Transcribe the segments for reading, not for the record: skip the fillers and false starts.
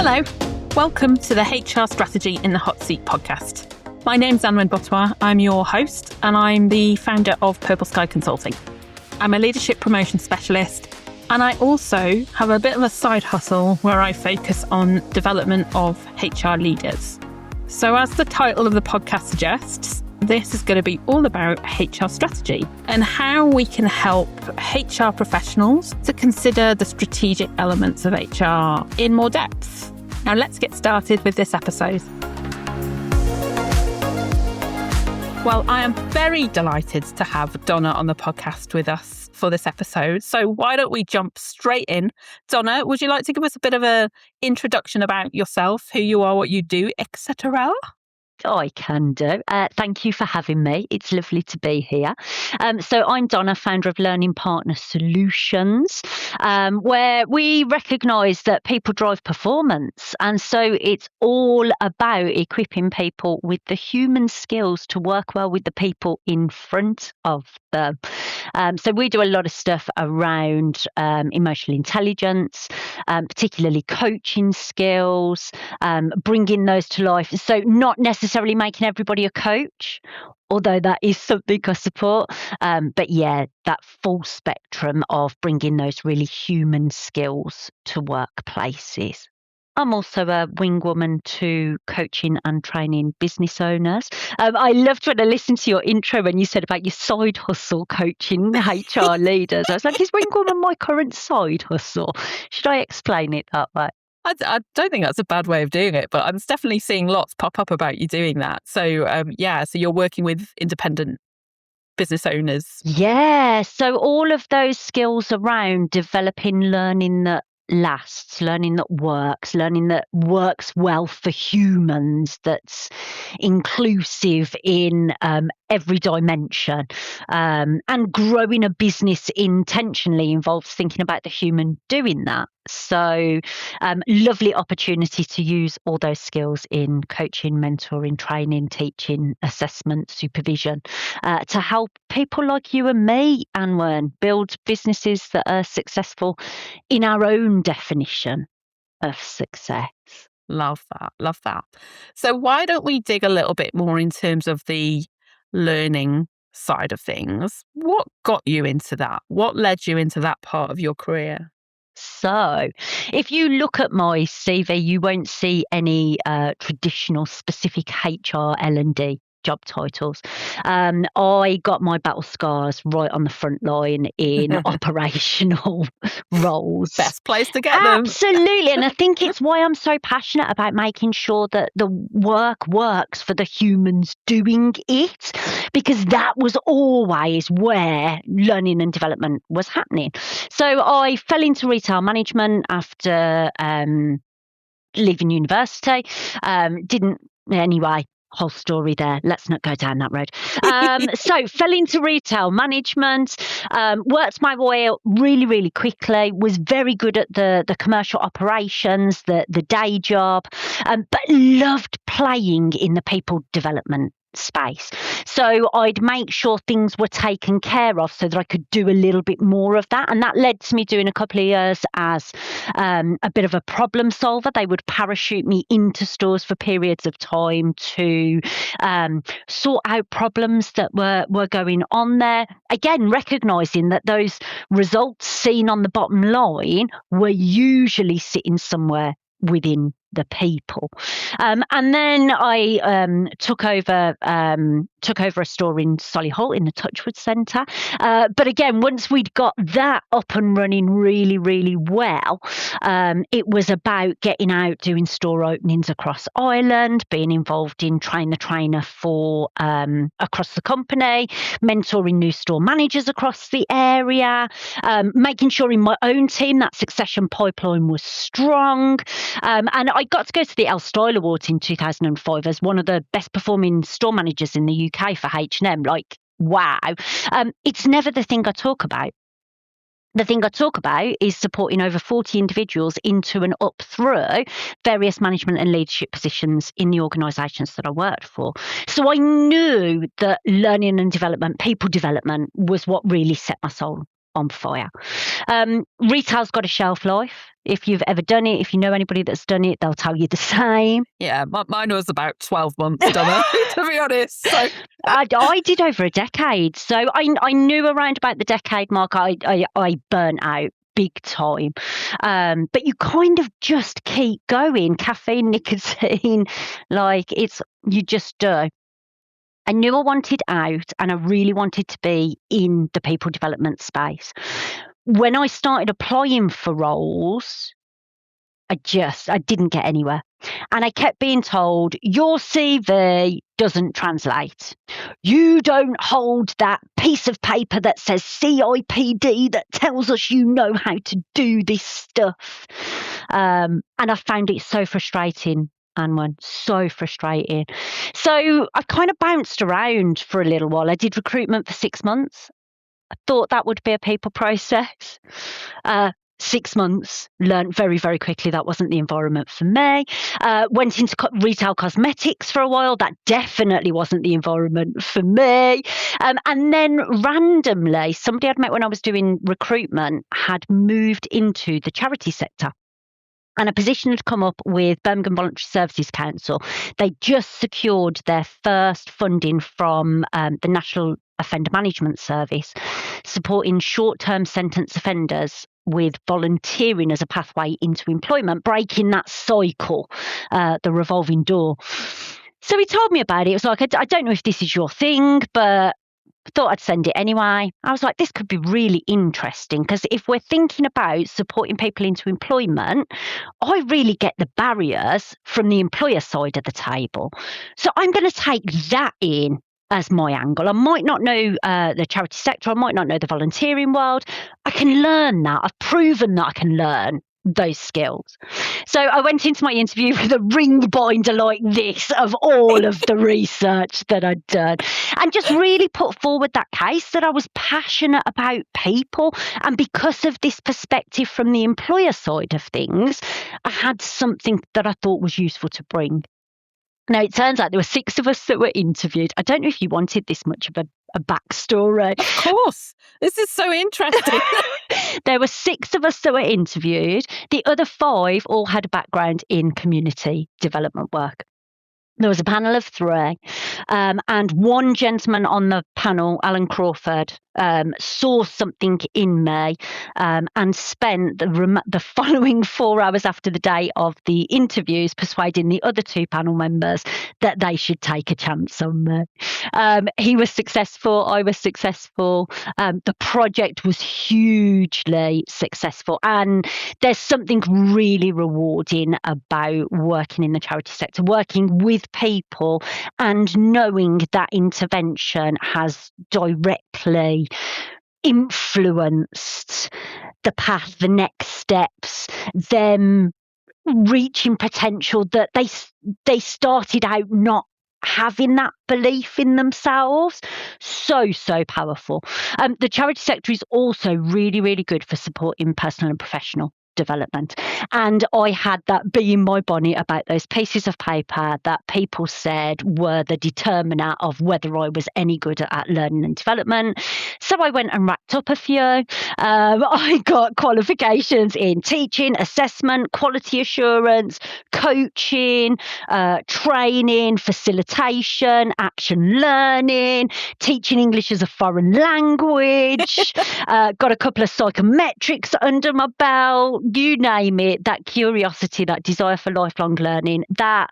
Hello, welcome to the HR Strategy in the Hot Seat podcast. My name's Anwen Bottois, I'm your host, and I'm the founder of Purple Sky Consulting. I'm a leadership promotion specialist, and I also have a bit of a side hustle where I focus on development of HR leaders. So as the title of the podcast suggests, this is going to be all about HR strategy and how we can help HR professionals to consider the strategic elements of HR in more depth. Now let's get started with this episode. Well, I am very delighted to have Donna on the podcast with us for this episode. So why don't we jump straight in? Donna, would you like to give us a bit of an introduction about yourself, who you are, what you do, etc.? I can do. Thank you for having me. It's lovely to be here. So I'm Donna, founder of Learning Partner Solutions, where we recognise that people drive performance. And so it's all about equipping people with the human skills to work well with the people in front of them. So we do a lot of stuff around emotional intelligence, particularly coaching skills, bringing those to life. So not necessarily making everybody a coach, although that is something I support. But yeah, that full spectrum of bringing those really human skills to workplaces. I'm also a wing woman to coaching and training business owners. I loved when I listened to your intro when you said about your side hustle coaching HR leaders. I was like, is wing woman my current side hustle? Should I explain it that way? I don't think that's a bad way of doing it, but I'm definitely seeing lots pop up about you doing that. So so you're working with independent business owners. Yeah, so all of those skills around developing learning that lasts, learning that works well for humans, that's inclusive in every dimension. And growing a business intentionally involves thinking about the human doing that. So lovely opportunity to use all those skills in coaching, mentoring, training, teaching, assessment, supervision, to help people like you and me, Anwen, build businesses that are successful in our own definition of success. Love that. So why don't we dig a little bit more in terms of the learning side of things? What got you into that? What led you into that part of your career? So if you look at my CV, you won't see any traditional specific HR L&D job titles. I got my battle scars right on the front line in operational roles. Best place to get them. Absolutely. And I think it's why I'm so passionate about making sure that the work works for the humans doing it, because that was always where learning and development was happening. So I fell into retail management after leaving university. Anyway, whole story there. Let's not go down that road. So fell into retail management, worked my way up really, really quickly, was very good at the commercial operations, the day job, but loved playing in the people development space. So I'd make sure things were taken care of so that I could do a little bit more of that. And that led to me doing a couple of years as a bit of a problem solver. They would parachute me into stores for periods of time to sort out problems that were going on there. Again, recognising that those results seen on the bottom line were usually sitting somewhere within the people. And then I took over a store in Solihull in the Touchwood Centre. But again, once we'd got that up and running really, really well, it was about getting out, doing store openings across Ireland, being involved in train the trainer for across the company, mentoring new store managers across the area, making sure in my own team that succession pipeline was strong. And I got to go to the L Style Awards in 2005 as one of the best performing store managers in the UK for H&M. Like, wow. It's never the thing I talk about. The thing I talk about is supporting over 40 individuals into and up through various management and leadership positions in the organisations that I worked for. So I knew that learning and development, people development, was what really set my soul on fire. Retail's got a shelf life. If you've ever done it, if you know anybody that's done it, they'll tell you the same. Yeah, mine was about 12 months, Donna, to be honest. So. I did over a decade. So I knew around about the decade mark, I burnt out big time. But you kind of just keep going. Caffeine, nicotine, you just do. I knew I wanted out and I really wanted to be in the people development space. When I started applying for roles, I didn't get anywhere. And I kept being told, your CV doesn't translate. You don't hold that piece of paper that says CIPD that tells us you know how to do this stuff. And I found it so frustrating, Anwen, so frustrating. So I kind of bounced around for a little while. I did recruitment for 6 months. I thought that would be a people process. 6 months, learned very, very quickly that wasn't the environment for me. Went into retail cosmetics for a while. That definitely wasn't the environment for me. And then randomly, somebody I'd met when I was doing recruitment had moved into the charity sector. And a position had come up with Birmingham Voluntary Services Council. They just secured their first funding from the National Offender Management Service, supporting short-term sentence offenders with volunteering as a pathway into employment, breaking that cycle, the revolving door. So he told me about it. It was like, I don't know if this is your thing, but I thought I'd send it anyway. I was like, this could be really interesting because if we're thinking about supporting people into employment, I really get the barriers from the employer side of the table. So I'm going to take that in as my angle. I might not know the charity sector. I might not know the volunteering world. I can learn that. I've proven that I can learn those skills. So I went into my interview with a ring binder like this of all of the research that I'd done and just really put forward that case that I was passionate about people. And because of this perspective from the employer side of things, I had something that I thought was useful to bring. Now, it turns out there were 6 of us that were interviewed. I don't know if you wanted this much of a backstory. Of course. This is so interesting. There were 6 of us that were interviewed. The other 5 all had a background in community development work. There was a panel of 3, and one gentleman on the panel, Alan Crawford, saw something in me and spent the following 4 hours after the day of the interviews persuading the other 2 panel members that they should take a chance on me. He was successful. I was successful. The project was hugely successful. And there's something really rewarding about working in the charity sector, working with people and knowing that intervention has directly influenced the path, the next steps, them reaching potential that they started out not having that belief in themselves. So powerful. The charity sector is also really, really good for supporting personal and professional development. And I had that bee in my bonnet about those pieces of paper that people said were the determiner of whether I was any good at learning and development. So I went and racked up a few. I got qualifications in teaching, assessment, quality assurance, coaching, training, facilitation, action learning, teaching English as a foreign language, got a couple of psychometrics under my belt. You name it, that curiosity, that desire for lifelong learning, that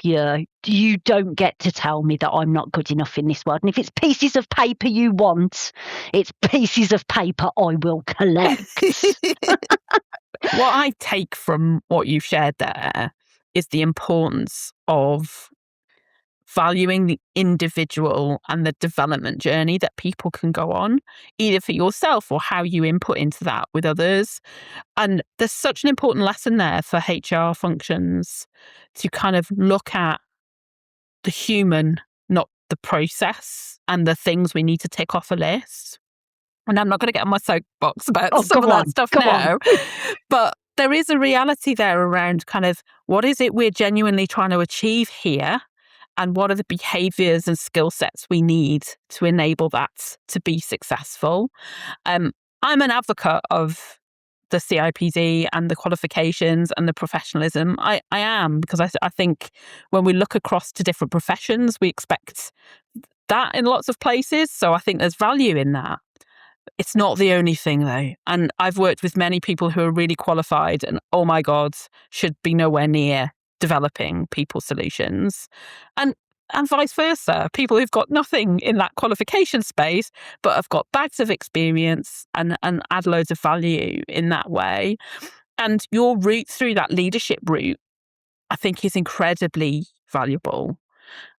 you don't get to tell me that I'm not good enough in this world. And if it's pieces of paper you want, it's pieces of paper I will collect. What I take from what you've shared there is the importance of valuing the individual and the development journey that people can go on, either for yourself or how you input into that with others. And there's such an important lesson there for HR functions to kind of look at the human, not the process and the things we need to tick off a list. And I'm not going to get on my soapbox about some of that stuff now, but there is a reality there around kind of what is it we're genuinely trying to achieve here? And what are the behaviors and skill sets we need to enable that to be successful? I'm an advocate of the CIPD and the qualifications and the professionalism. I am, because I think when we look across to different professions, we expect that in lots of places. So I think there's value in that. It's not the only thing, though. And I've worked with many people who are really qualified and, oh my God, should be nowhere near developing people solutions. And vice versa, people who've got nothing in that qualification space, but have got bags of experience and add loads of value in that way. And your route through that leadership route, I think, is incredibly valuable.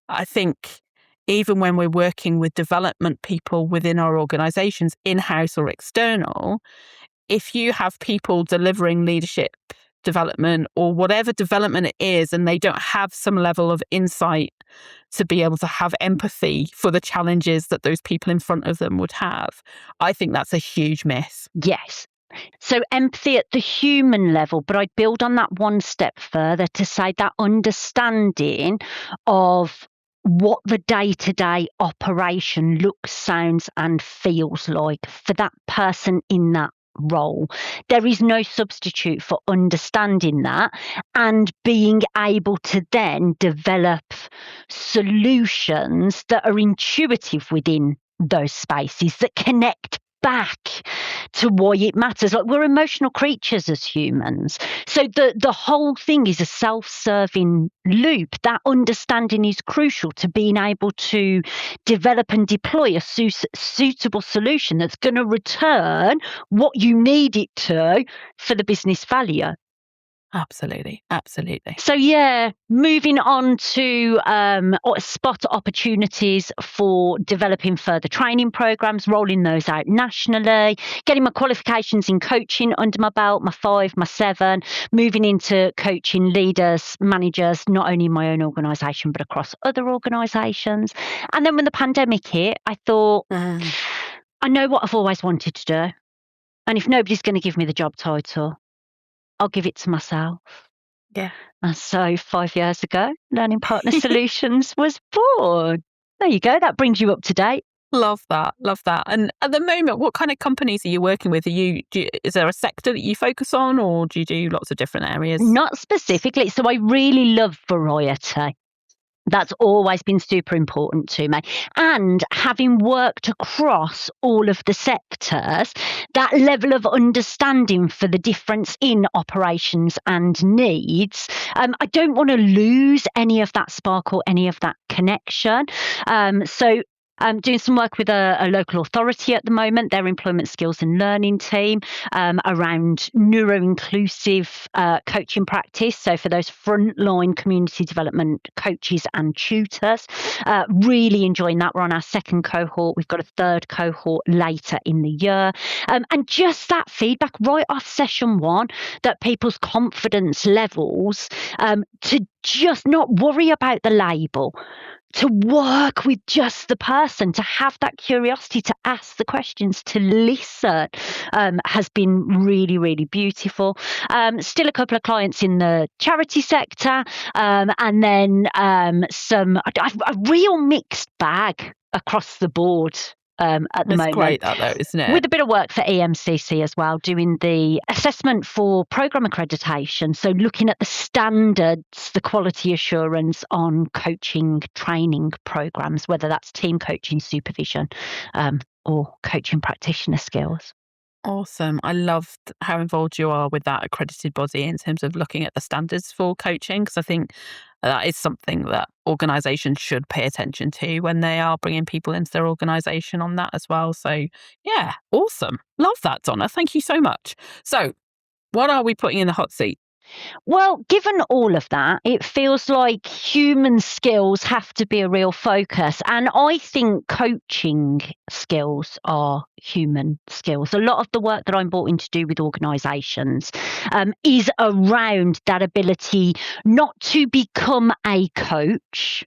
I think even when we're working with development people within our organizations, in-house or external, if you have people delivering leadership development or whatever development it is, and they don't have some level of insight to be able to have empathy for the challenges that those people in front of them would have, I think that's a huge miss. Yes. So empathy at the human level, but I'd build on that one step further to say that understanding of what the day-to-day operation looks, sounds and feels like for that person in that role. There is no substitute for understanding that and being able to then develop solutions that are intuitive within those spaces, that connect back to why it matters. Like, we're emotional creatures as humans. So the whole thing is a self-serving loop. That understanding is crucial to being able to develop and deploy a suitable solution that's going to return what you need it to for the business value. Absolutely. Absolutely. So, yeah, moving on to spot opportunities for developing further training programs, rolling those out nationally, getting my qualifications in coaching under my belt, my 5, my 7, moving into coaching leaders, managers, not only in my own organisation, but across other organisations. And then when the pandemic hit, I thought, I know what I've always wanted to do. And if nobody's going to give me the job title, I'll give it to myself. Yeah. And so 5 years ago, Learning Partner Solutions was born. There you go. That brings you up to date. Love that. Love that. And at the moment, what kind of companies are you working with? Is there a sector that you focus on, or do you do lots of different areas? Not specifically. So I really love variety. That's always been super important to me. And having worked across all of the sectors, that level of understanding for the difference in operations and needs, I don't want to lose any of that spark or any of that connection. So I'm doing some work with a local authority at the moment, their employment skills and learning team, around neuro-inclusive coaching practice. So for those frontline community development coaches and tutors, really enjoying that. We're on our 2nd cohort. We've got a 3rd cohort later in the year. And just that feedback right off session 1, that people's confidence levels, to just not worry about the label, to work with just the person, to have that curiosity, to ask the questions, to listen, has been really, really beautiful. Still a couple of clients in the charity sector, and then a real mixed bag across the board. At the moment. It's great that though, isn't it? With a bit of work for EMCC as well, doing the assessment for programme accreditation. So looking at the standards, the quality assurance on coaching training programmes, whether that's team coaching, supervision, or coaching practitioner skills. Awesome. I loved how involved you are with that accredited body in terms of looking at the standards for coaching, because I think that is something that organisations should pay attention to when they are bringing people into their organisation on that as well. So, yeah, awesome. Love that, Donna. Thank you so much. So, what are we putting in the hot seat? Well, given all of that, it feels like human skills have to be a real focus. And I think coaching skills are human skills. A lot of the work that I'm brought in to do with organisations is around that ability not to become a coach,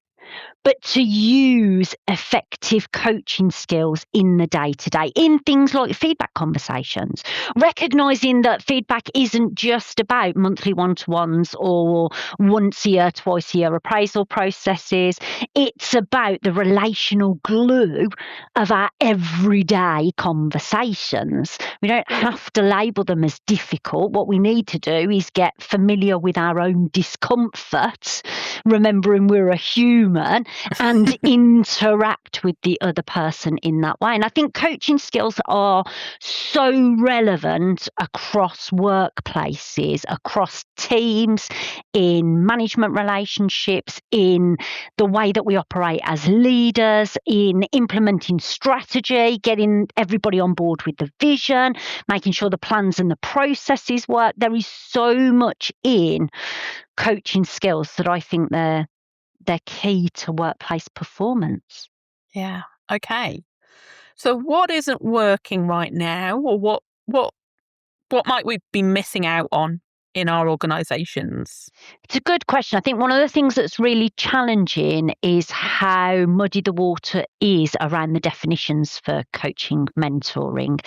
but to use effective coaching skills in the day-to-day, in things like feedback conversations, recognizing that feedback isn't just about monthly one-to-ones or once a year, twice a year appraisal processes. It's about the relational glue of our everyday conversations. We don't have to label them as difficult. What we need to do is get familiar with our own discomfort, remembering we're a human, and interact with the other person in that way. And I think coaching skills are so relevant across workplaces, across teams, in management relationships, in the way that we operate as leaders, in implementing strategy, getting everybody on board with the vision, making sure the plans and the processes work. There is so much in coaching skills that I think they're key to workplace performance. Yeah. Okay. So what isn't working right now, or what might we be missing out on in our organisations? It's a good question. I think one of the things that's really challenging is how muddy the water is around the definitions for coaching, mentoring.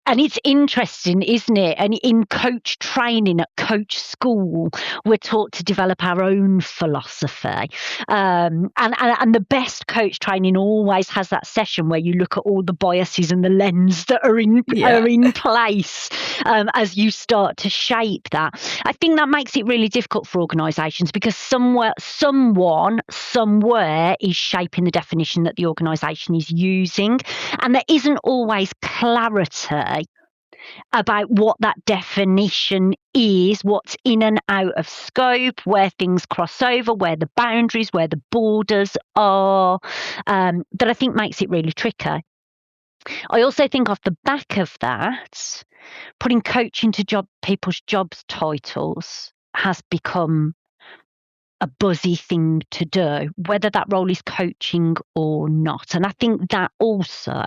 And it's interesting, isn't it? And in coach training at coach school, we're taught to develop our own philosophy. And the best coach training always has that session where you look at all the biases and the lens that are in place as you start to shape that. I think that makes it really difficult for organisations because someone, somewhere is shaping the definition that the organisation is using, and there isn't always clarity about what that definition is, what's in and out of scope, where things cross over, where the boundaries, where the borders are, that I think makes it really tricky. I also think off the back of that, putting coach into people's jobs titles has become a buzzy thing to do, whether that role is coaching or not. And I think that also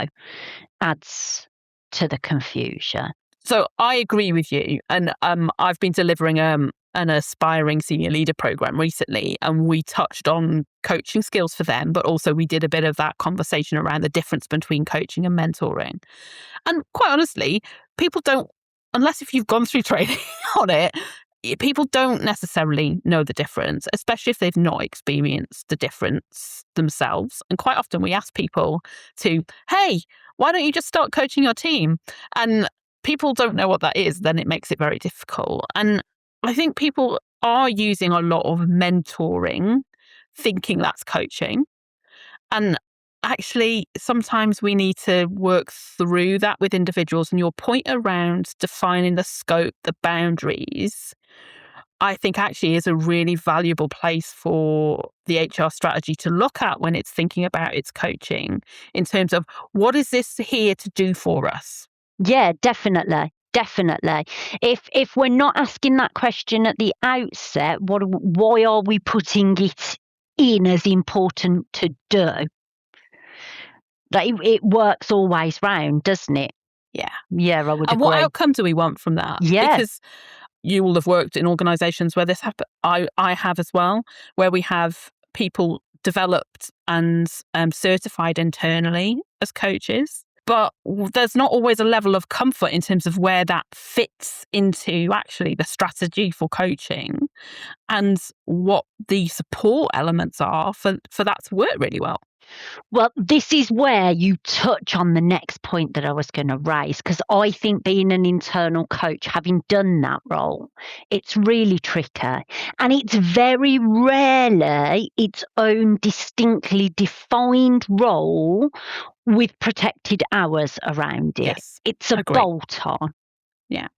adds to the confusion. So I agree with you. And I've been delivering an aspiring senior leader program recently, and we touched on coaching skills for them, but also we did a bit of that conversation around the difference between coaching and mentoring. And quite honestly, people don't, unless if you've gone through training on it, people don't necessarily know the difference, especially if they've not experienced the difference themselves. And quite often we ask people to, hey, why don't you just start coaching your team? And people don't know what that is, then it makes it very difficult. And I think people are using a lot of mentoring, thinking that's coaching. And actually, sometimes we need to work through that with individuals. And your point around defining the scope, the boundaries, I think actually is a really valuable place for the HR strategy to look at when it's thinking about its coaching in terms of what is this here to do for us? Yeah, definitely. Definitely. If we're not asking that question at the outset, why are we putting it in as important to do? Like it works always round, doesn't it? Yeah. Yeah, I would And agree. what outcome do we want from that? Yeah. Because you will have worked in organisations where this happens. I have as well, where we have people developed and certified internally as coaches. But there's not always a level of comfort in terms of where that fits into actually the strategy for coaching and what the support elements are for that to work really well. Well, this is where you touch on the next point that I was going to raise, because I think being an internal coach, having done that role, it's really tricky. And it's very rarely its own distinctly defined role with protected hours around it. Yes, it's a bolt-on. Yeah.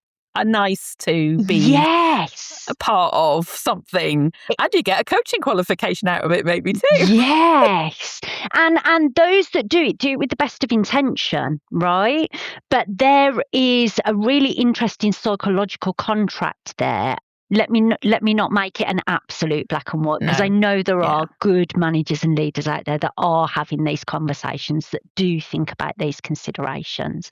Nice to be yes a part of something, and you get a coaching qualification out of it maybe too. Yes. And those that do it with the best of intention, right? But there is a really interesting psychological contract there. Let me not make it an absolute black and white, because I know there are good managers and leaders out there that are having these conversations, that do think about these considerations.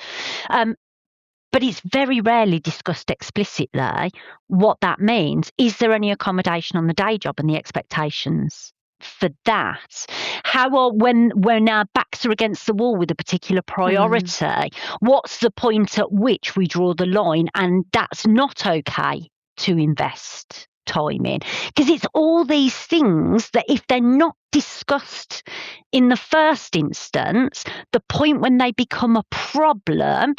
But it's very rarely discussed explicitly what that means. Is there any accommodation on the day job and the expectations for that? When our backs are against the wall with a particular priority, what's the point at which we draw the line? And that's not okay to invest time in, because it's all these things that if they're not discussed in the first instance, the point when they become a problem,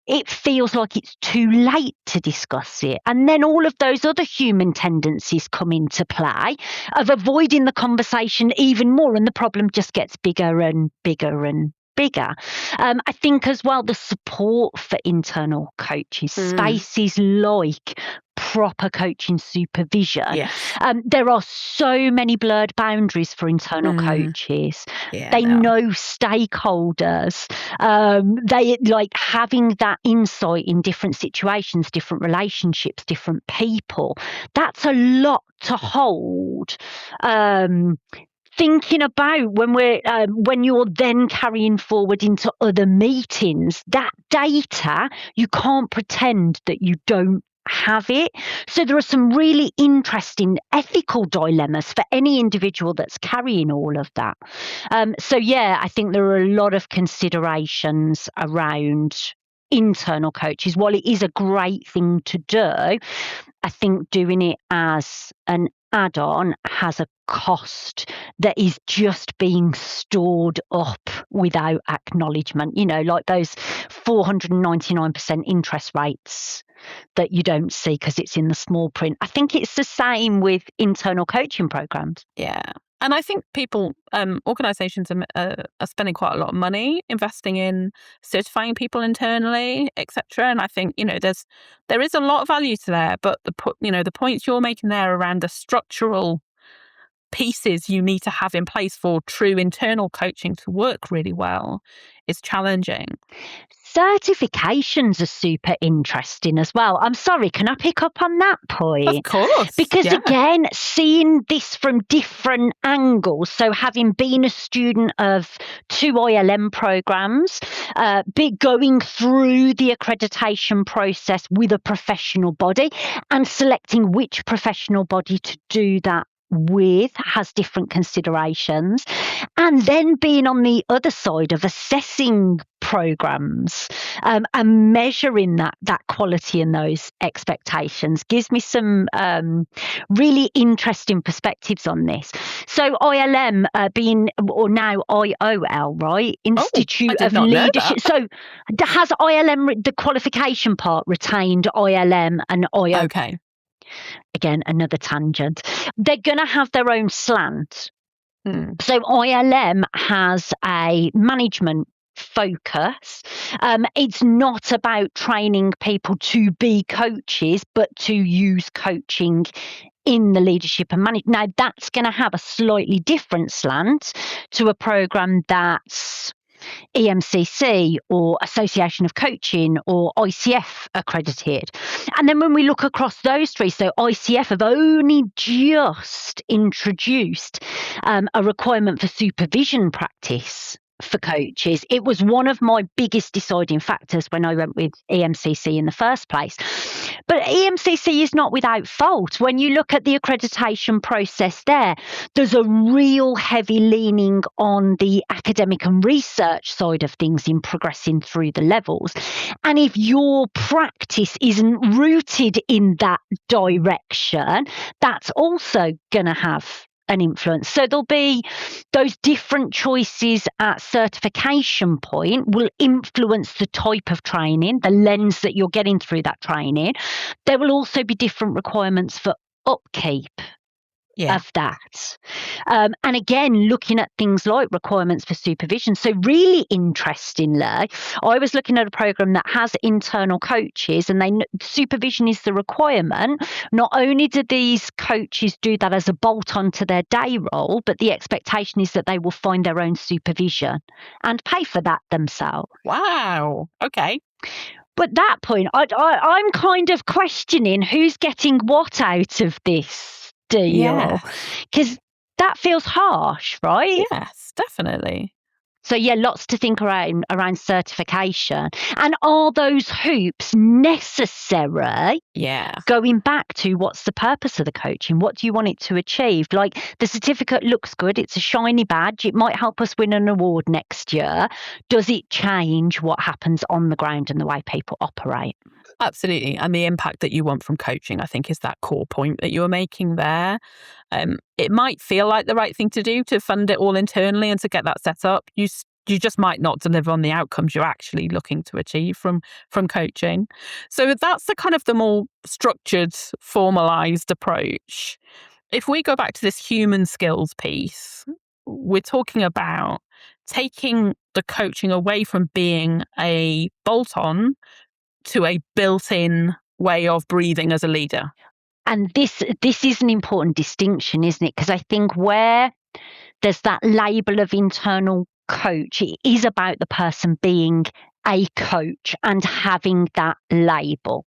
it feels like it's too late to discuss it. And then all of those other human tendencies come into play of avoiding the conversation even more. And the problem just gets bigger and bigger and bigger. I think as well, the support for internal coaches, spaces like proper coaching supervision. Yes. There are so many blurred boundaries for internal coaches. They know stakeholders. They like having that insight in different situations, different relationships, different people. That's a lot to hold. Thinking about when you're then carrying forward into other meetings, that data, you can't pretend that you don't have it. So there are some really interesting ethical dilemmas for any individual that's carrying all of that. I think there are a lot of considerations around internal coaches. While it is a great thing to do, I think doing it as an add-on has a cost that is just being stored up without acknowledgement, like those 499% interest rates that you don't see because it's in the small print. I think it's the same with internal coaching programs. Yeah. And I think people, organisations are spending quite a lot of money investing in certifying people internally, etc. And I think there is a lot of value to there, but the points you're making there around the structural pieces you need to have in place for true internal coaching to work really well is challenging. Certifications are super interesting as well. I'm sorry, can I pick up on that point? Of course. Because again, seeing this from different angles, so having been a student of 2 ILM programs, going through the accreditation process with a professional body and selecting which professional body to do that with has different considerations, and then being on the other side of assessing programs and measuring that quality and those expectations gives me some really interesting perspectives on this. So ILM or now IOL, right? Institute of Leadership. So has ILM, the qualification part, retained ILM and IO? Okay. Again, another tangent. They're going to have their own slant. So ILM has a management focus. It's not about training people to be coaches, but to use coaching in the leadership and management. Now, that's going to have a slightly different slant to a program that's EMCC or Association of Coaching or ICF accredited. And then when we look across those three, so ICF have only just introduced a requirement for supervision practice for coaches. It was one of my biggest deciding factors when I went with EMCC in the first place. But EMCC is not without fault. When you look at the accreditation process there's a real heavy leaning on the academic and research side of things in progressing through the levels. And if your practice isn't rooted in that direction, that's also going to have an influence. So there'll be those different choices at certification point will influence the type of training, the lens that you're getting through that training. There will also be different requirements for upkeep of that. And again, looking at things like requirements for supervision. So really interestingly, I was looking at a program that has internal coaches and supervision is the requirement. Not only do these coaches do that as a bolt on to their day role, but the expectation is that they will find their own supervision and pay for that themselves. Wow. Okay. But at that point, I'm kind of questioning who's getting what out of this deal, because that feels harsh, right? Yes, definitely. So yeah, lots to think around certification. And are those hoops necessary? Yeah. Going back to what's the purpose of the coaching? What do you want it to achieve? Like, the certificate looks good, it's a shiny badge, it might help us win an award next year. Does it change what happens on the ground and the way people operate? Absolutely. And the impact that you want from coaching, I think, is that core point that you were making there. It might feel like the right thing to do to fund it all internally and to get that set up. You just might not deliver on the outcomes you're actually looking to achieve from coaching. So that's the kind of the more structured, formalized approach. If we go back to this human skills piece, we're talking about taking the coaching away from being a bolt-on to a built-in way of breathing as a leader. And this is an important distinction, isn't it? Because I think where there's that label of internal coach, it is about the person being a coach and having that label.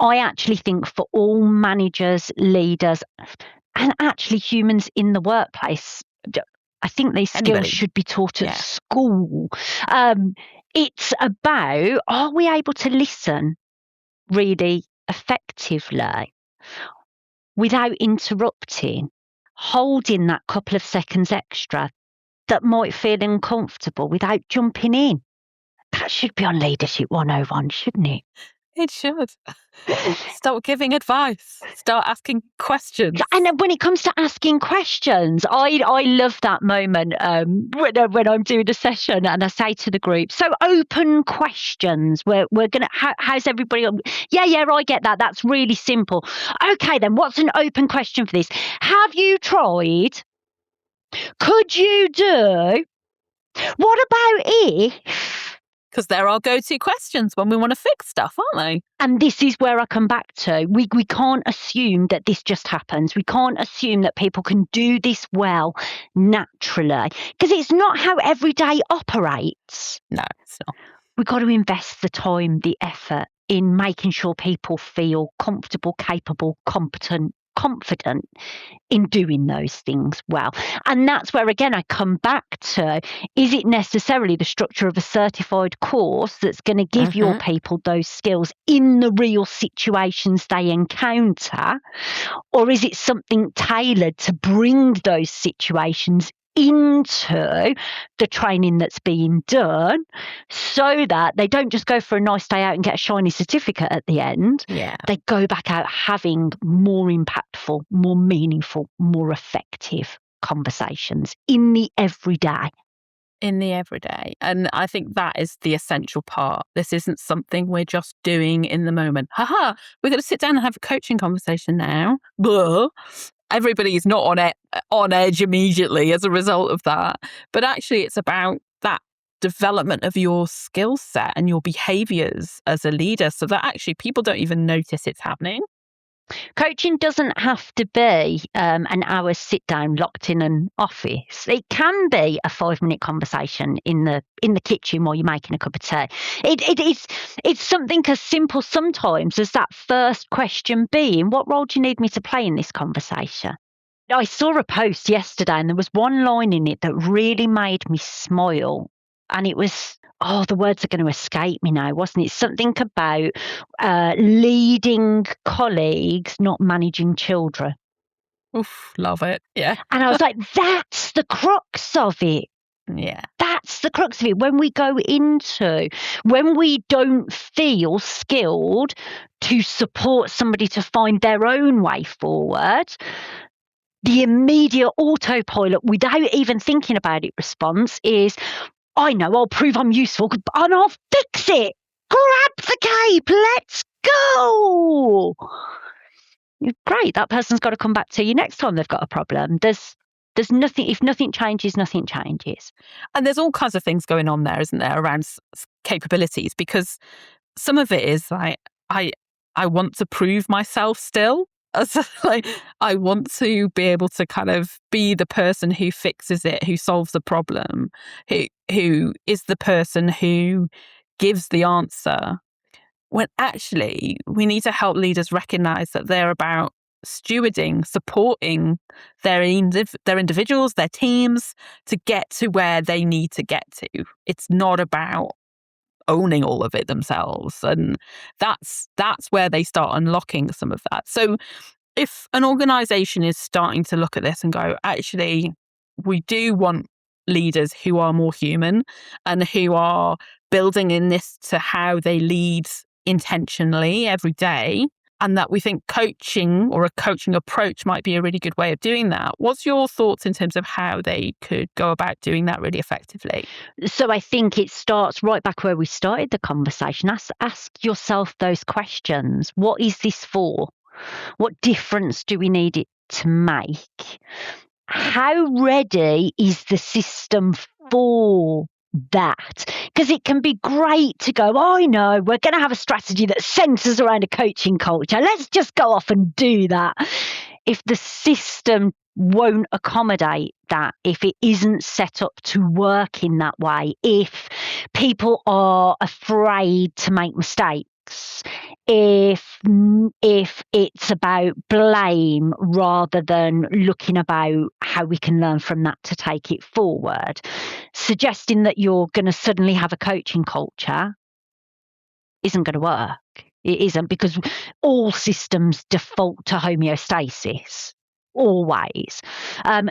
I actually think for all managers, leaders, and actually humans in the workplace, I think these skills should be taught at school. It's about, are we able to listen really effectively without interrupting, holding that couple of seconds extra that might feel uncomfortable without jumping in? That should be on Leadership 101, shouldn't it? It should. Start giving advice. Start asking questions. And when it comes to asking questions, I love that moment when I'm doing a session and I say to the group, so open questions. We're gonna. How's everybody? Yeah, I get that. That's really simple. Okay, then what's an open question for this? Have you tried? Could you do? What about if? Because they're our go-to questions when we want to fix stuff, aren't they? And this is where I come back to. We can't assume that this just happens. We can't assume that people can do this well naturally, because it's not how every day operates. No, it's not. We've got to invest the time, the effort in making sure people feel comfortable, capable, competent, confident in doing those things well. And that's where, again, I come back to, is it necessarily the structure of a certified course that's going to give your people those skills in the real situations they encounter? Or is it something tailored to bring those situations into the training that's being done so that they don't just go for a nice day out and get a shiny certificate at the end? Yeah. They go back out having more impactful, more meaningful, more effective conversations in the everyday. In the everyday. And I think that is the essential part. This isn't something we're just doing in the moment. We're going to sit down and have a coaching conversation now. Blah. Everybody is not on edge immediately as a result of that. But actually, it's about that development of your skill set and your behaviors as a leader so that actually people don't even notice it's happening. Coaching doesn't have to be an hour sit down locked in an office. It can be a 5-minute conversation in the kitchen while you're making a cup of tea. It's something as simple sometimes as that first question being, what role do you need me to play in this conversation? I saw a post yesterday and there was one line in it that really made me smile. And it was, the words are going to escape me now, wasn't it? Something about leading colleagues, not managing children. Oof, love it. Yeah. And I was like, that's the crux of it. Yeah. That's the crux of it. When we don't feel skilled to support somebody to find their own way forward, the immediate autopilot, without even thinking about it, response is, I know, I'll prove I'm useful and I'll fix it. Grab the cape. Let's go. Great. That person's got to come back to you next time they've got a problem. There's nothing. If nothing changes, nothing changes. And there's all kinds of things going on there, isn't there, around capabilities? Because some of it is like, I want to prove myself still. Like, I want to be able to kind of be the person who fixes it, who solves the problem, who is the person who gives the answer. When actually we need to help leaders recognize that they're about stewarding, supporting their individuals, their teams to get to where they need to get to. It's not about owning all of it themselves. And that's where they start unlocking some of that. So if an organization is starting to look at this and go, actually, we do want leaders who are more human and who are building in this to how they lead intentionally every day, and that we think coaching or a coaching approach might be a really good way of doing that. What's your thoughts in terms of how they could go about doing that really effectively? So I think it starts right back where we started the conversation. Ask yourself those questions. What is this for? What difference do we need it to make? How ready is the system for that? Because it can be great to go, oh, I know, we're going to have a strategy that centers around a coaching culture. Let's just go off and do that. If the system won't accommodate that, if it isn't set up to work in that way, if people are afraid to make mistakes, if it's about blame rather than looking about how we can learn from that to take it forward, suggesting that you're going to suddenly have a coaching culture isn't going to work. It isn't, because all systems default to homeostasis. Always.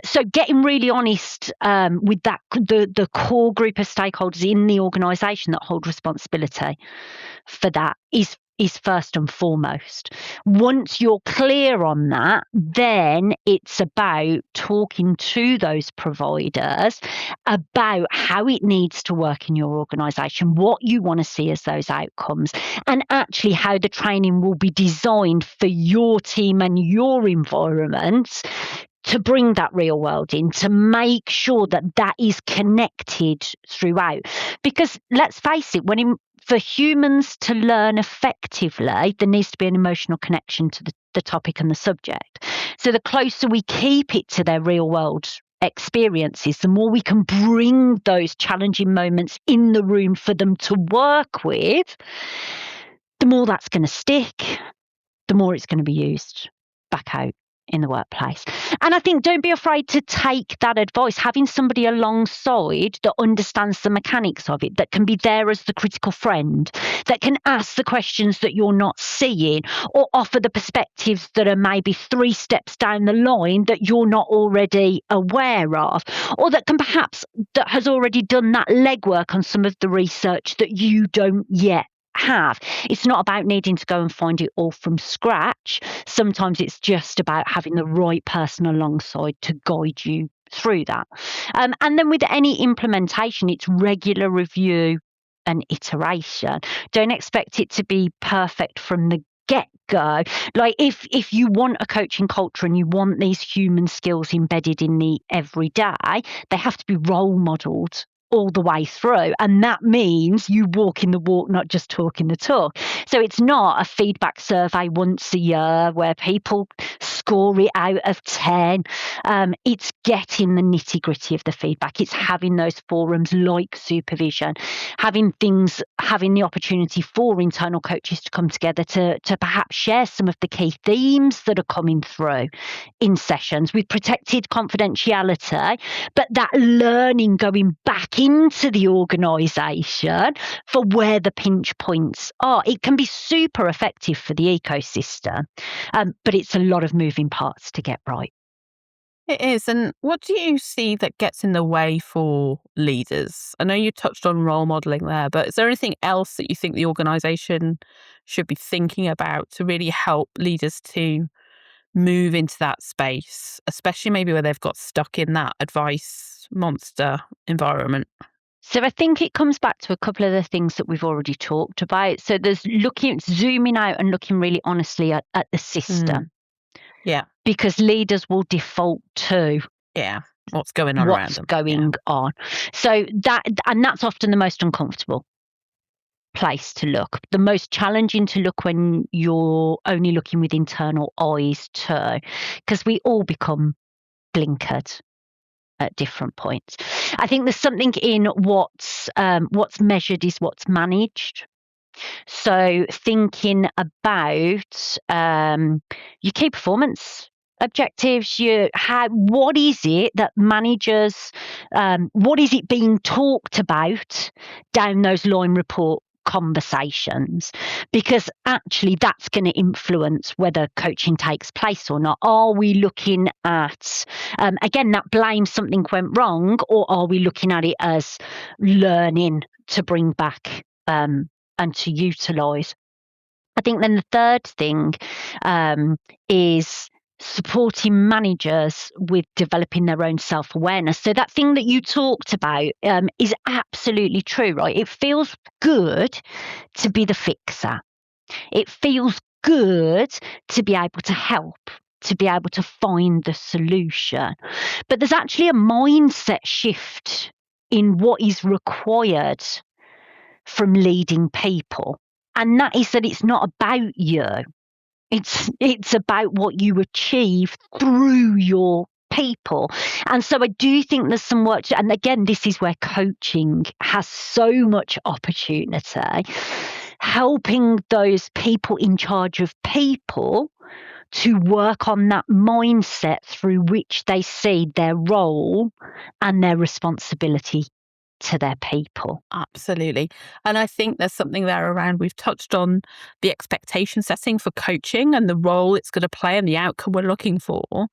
So getting really honest with that, the core group of stakeholders in the organisation that hold responsibility for that is first and foremost. Once you're clear on that, then it's about talking to those providers about how it needs to work in your organisation, what you want to see as those outcomes, and actually how the training will be designed for your team and your environment to bring that real world in, to make sure that that is connected throughout. Because let's face it, for humans to learn effectively, there needs to be an emotional connection to the topic and the subject. So the closer we keep it to their real world experiences, the more we can bring those challenging moments in the room for them to work with, the more that's going to stick, the more it's going to be used back out in the workplace. And I think don't be afraid to take that advice, having somebody alongside that understands the mechanics of it, that can be there as the critical friend, that can ask the questions that you're not seeing, or offer the perspectives that are maybe 3 steps down the line that you're not already aware of, or that has already done that legwork on some of the research that you don't yet have. It's not about needing to go and find it all from scratch. Sometimes it's just about having the right person alongside to guide you through that. And then with any implementation, it's regular review and iteration. Don't expect it to be perfect from the get-go. Like if you want a coaching culture and you want these human skills embedded in the everyday, they have to be role modelled all the way through. And that means you walking the walk, not just talking the talk. So it's not a feedback survey once a year where people score it out of 10. It's getting the nitty-gritty of the feedback. It's having those forums like supervision, having the opportunity for internal coaches to come together to perhaps share some of the key themes that are coming through in sessions with protected confidentiality, but that learning going back into the organisation for where the pinch points are. It can be super effective for the ecosystem, but it's a lot of moving parts to get right. It is. And what do you see that gets in the way for leaders? I know you touched on role modelling there, but is there anything else that you think the organisation should be thinking about to really help leaders to move into that space, especially maybe where they've got stuck in that advice monster environment? So I think it comes back to a couple of the things that we've already talked about. So there's zooming out and looking really honestly at the system. Yeah. Because leaders will default to what's going on around them. So that's often the most uncomfortable place to look, the most challenging to look when you're only looking with internal eyes too, because we all become blinkered at different points. I think there's something in what's measured is what's managed. So thinking about your key performance objectives, what is it that managers, what is it being talked about down those line report conversations, because actually that's going to influence whether coaching takes place or not. Are we looking at again that blame something went wrong, or are we looking at it as learning to bring back and to utilize? I think then the third thing is supporting managers with developing their own self-awareness. So that thing that you talked about is absolutely true, right? It feels good to be the fixer. It feels good to be able to help, to be able to find the solution. But there's actually a mindset shift in what is required from leading people. And that is that it's not about you. It's about what you achieve through your people. And so I do think there's some work and again, this is where coaching has so much opportunity, helping those people in charge of people to work on that mindset through which they see their role and their responsibility to their people. Absolutely. And I think there's something there around, we've touched on the expectation setting for coaching and the role it's going to play and the outcome we're looking for.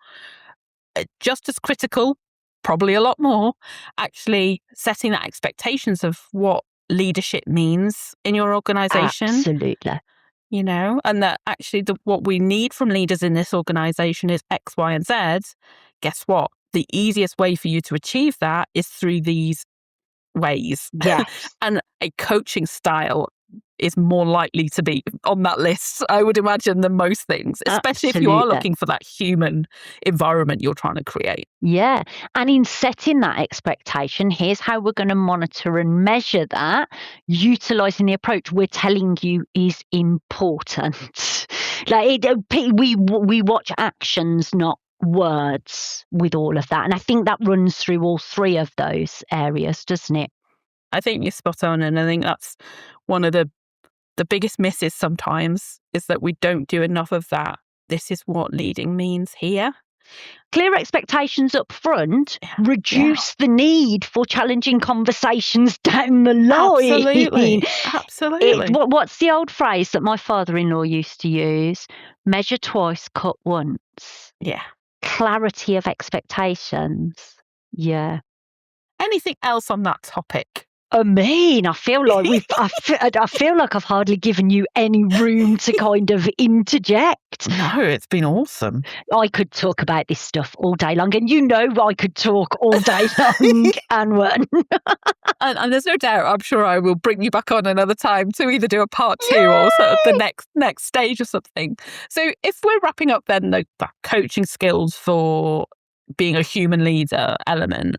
Just as critical, probably a lot more, actually setting that expectations of what leadership means in your organization. Absolutely. You know, and that actually what we need from leaders in this organization is X, Y, and Z. Guess what? The easiest way for you to achieve that is through these ways. Yes. And a coaching style is more likely to be on that list, I would imagine, than most things, especially if you are looking for that human environment you're trying to create. Yeah. And in setting that expectation, here's how we're going to monitor and measure that, utilizing the approach we're telling you is important. We watch actions, not words, with all of that. And I think that runs through all three of those areas, doesn't it? I think you're spot on. And I think that's one of the biggest misses sometimes, is that we don't do enough of that. This is what leading means here. Clear expectations up front reduce the need for challenging conversations down the line. Absolutely. What's the old phrase that my father-in-law used to use? Measure twice, cut once. Yeah. Clarity of expectations. Yeah. Anything else on that topic? I feel like I feel like I've hardly given you any room to kind of interject. No, it's been awesome. I could talk about this stuff all day long, and you know I could talk all day long, Anwen. And there's no doubt, I'm sure I will bring you back on another time to either do a part 2 or sort of the next stage or something. So if we're wrapping up then the coaching skills for being a human leader element,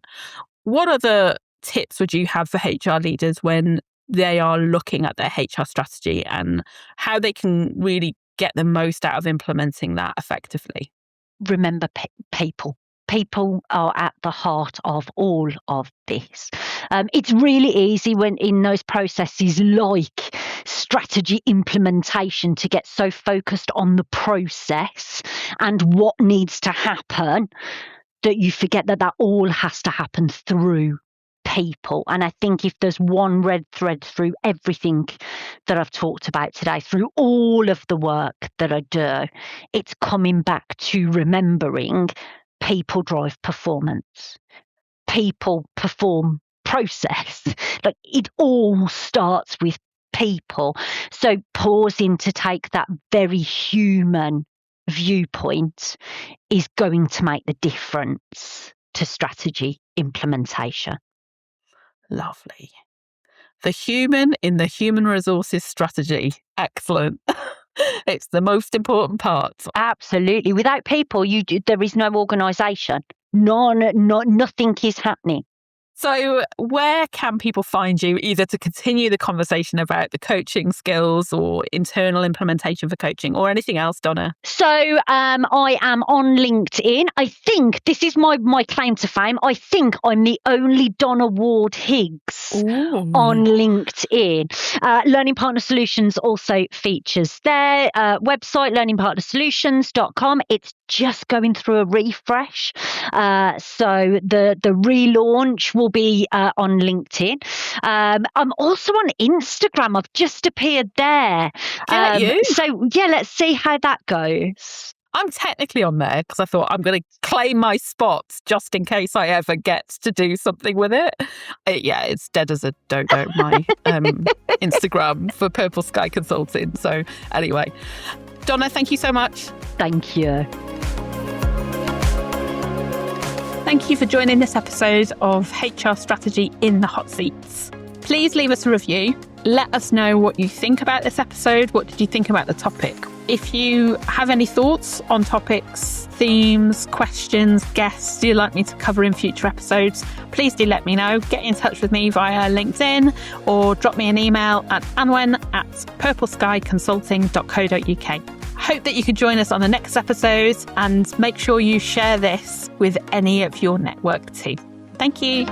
what other tips would you have for HR leaders when they are looking at their HR strategy and how they can really get the most out of implementing that effectively? Remember people. People are at the heart of all of this. It's really easy when in those processes like strategy implementation to get so focused on the process and what needs to happen that you forget that all has to happen through people. And I think if there's one red thread through everything that I've talked about today, through all of the work that I do, it's coming back to remembering people drive performance. People perform process. Like it all starts with people. So pausing to take that very human viewpoint is going to make the difference to strategy implementation. Lovely. The human in the human resources strategy. Excellent. It's the most important part. Absolutely. Without people, there is no organisation. Nothing is happening. So where can people find you, either to continue the conversation about the coaching skills or internal implementation for coaching or anything else, Donna? So I am on LinkedIn. I think this is my claim to fame. I think I'm the only Donna Ward-Higgs on LinkedIn. Learning Partner Solutions also features there. Website, learningpartnersolutions.com. It's just going through a refresh. So the relaunch will be on LinkedIn. I'm also on Instagram. I've just appeared there. So yeah, let's see how that goes. I'm technically on there because I thought I'm going to claim my spots just in case I ever get to do something with it. It's dead as a dodo, my Instagram for Purple Sky Consulting. So anyway, Donna, thank you so much. Thank you. Thank you for joining this episode of HR Strategy in the Hot Seats. Please leave us a review. Let us know what you think about this episode. What did you think about the topic? If you have any thoughts on topics, themes, questions, guests you'd like me to cover in future episodes, please do let me know. Get in touch with me via LinkedIn or drop me an email at anwen@purpleskyconsulting.co.uk. Hope that you could join us on the next episode and make sure you share this with any of your network too. Thank you.